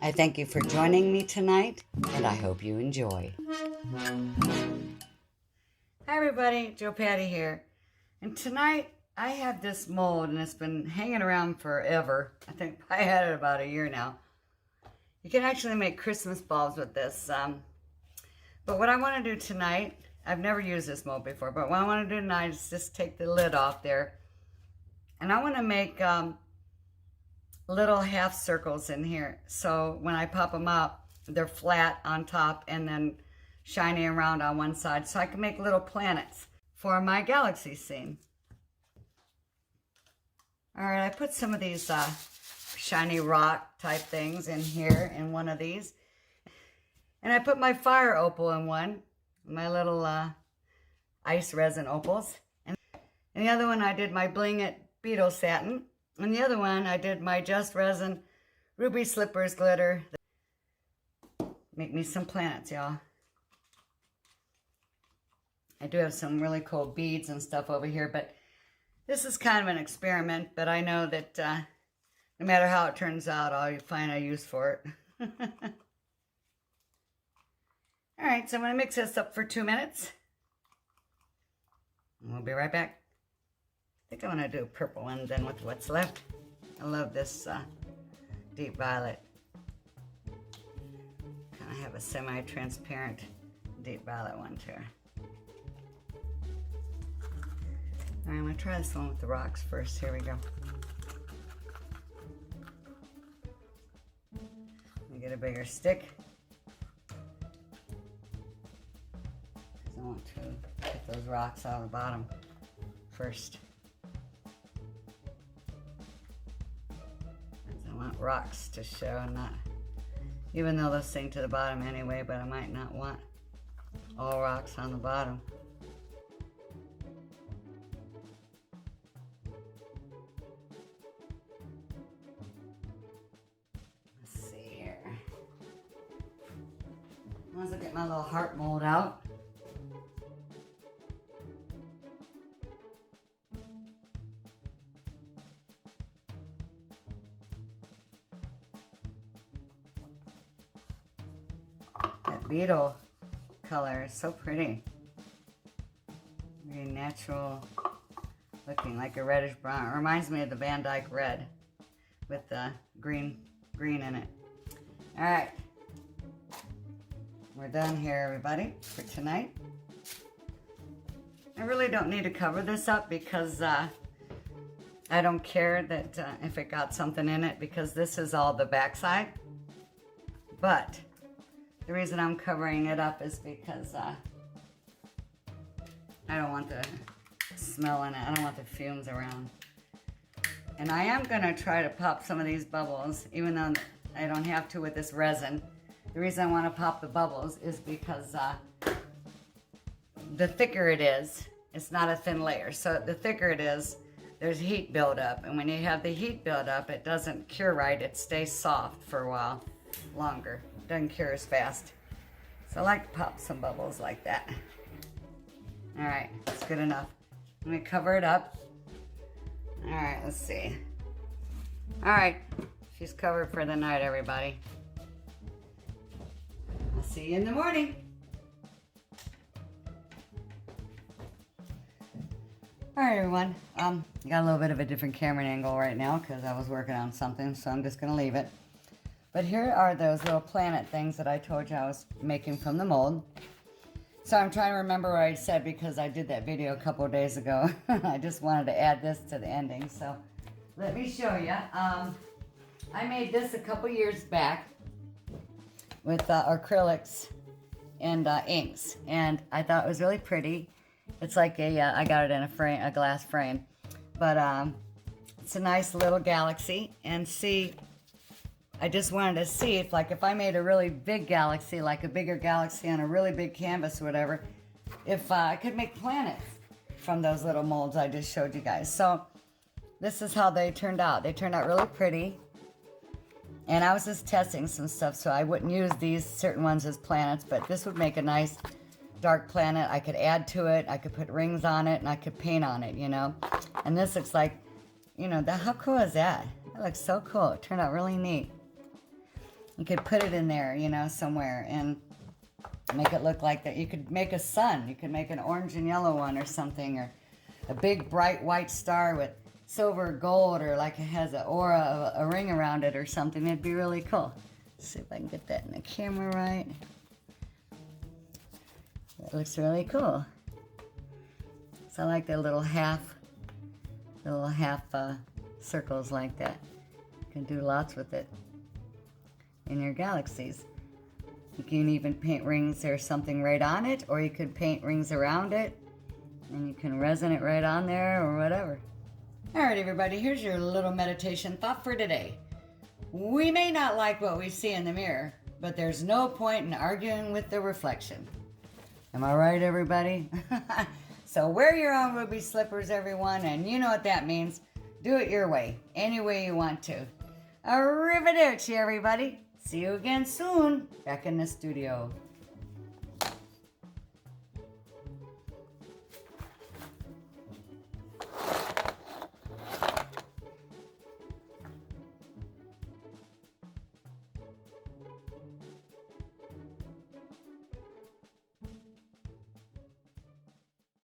I thank you for joining me tonight, and I hope you enjoy. Hi everybody, JoPaddy here. And tonight I have this mold and it's been hanging around forever. I think I had it about a year now. You can actually make Christmas bulbs with this. But what I want to do tonight, I've never used this mold before, but what I want to do tonight is just take the lid off there. And I want to make little half circles in here. So when I pop them out, they're flat on top and then shiny around on one side. So I can make little planets for my galaxy scene. All right, I put some of these shiny rock type things in here in one of these. And I put my fire opal in one, my little ice resin opals. And the other one I did my Bling It beetle satin. And the other one I did my Just Resin ruby slippers glitter. Make me some planets, y'all. I do have some really cool beads and stuff over here, but this is kind of an experiment, but I know that no matter how it turns out, I'll find a use for it. All right, so I'm going to mix this up for 2 minutes. And we'll be right back. I think I want to do a purple one then with what's left. I love this deep violet. Kind of have a semi-transparent deep violet one too. All right, I'm going to try this one with the rocks first. Here we go. Let me get a bigger stick. I want to get those rocks out of the bottom first. I want rocks to show, not, even though they'll sink to the bottom anyway, but I might not want all rocks on the bottom. Let's see here. Once I get my little heart mold out. Beetle color is so pretty. Very natural looking, like a reddish brown. It reminds me of the Van Dyke red with the green in it. All right, we're done here, everybody, for tonight. I really don't need to cover this up because I don't care that if it got something in it, because this is all the backside. But the reason I'm covering it up is because I don't want the smell in it. I don't want the fumes around. And I am going to try to pop some of these bubbles, even though I don't have to with this resin. The reason I want to pop the bubbles is because the thicker it is, it's not a thin layer. So the thicker it is, there's heat buildup. And when you have the heat buildup, it doesn't cure right. It stays soft for a while longer. Doesn't cure as fast. So I like to pop some bubbles like that. All right, that's good enough. Let me cover it up. All right, let's see. All right, she's covered for the night, everybody. I'll see you in the morning. All right, everyone. I got a little bit of a different camera angle right now because I was working on something, so I'm just gonna leave it. But here are those little planet things that I told you I was making from the mold. So I'm trying to remember what I said because I did that video a couple of days ago. I just wanted to add this to the ending. So let me show you. I made this a couple years back with acrylics and inks. And I thought it was really pretty. It's like I got it in a frame, a glass frame. But it's a nice little galaxy. And see, I just wanted to see if I made a really big galaxy, like a bigger galaxy on a really big canvas or whatever, if I could make planets from those little molds I just showed you guys. So this is how they turned out. They turned out really pretty. And I was just testing some stuff, so I wouldn't use these certain ones as planets, but this would make a nice dark planet. I could add to it, I could put rings on it, and I could paint on it, you know. And this looks like, you know, how cool is that? That looks so cool. It turned out really neat. You could put it in there, you know, somewhere and make it look like that. You could make a sun. You could make an orange and yellow one or something, or a big bright white star with silver or gold, or like it has an aura, a ring around it or something. It'd be really cool. Let's see if I can get that in the camera right. That looks really cool. So I like the little half circles like that. You can do lots with it in your galaxies. You can even paint rings or something right on it, or you could paint rings around it, and you can resin it right on there or whatever. All right, everybody, here's your little meditation thought for today. We may not like what we see in the mirror, but there's no point in arguing with the reflection. Am I right, everybody? So wear your own ruby slippers, everyone, and you know what that means. Do it your way, any way you want to. Arrivederci, everybody. See you again soon, back in the studio.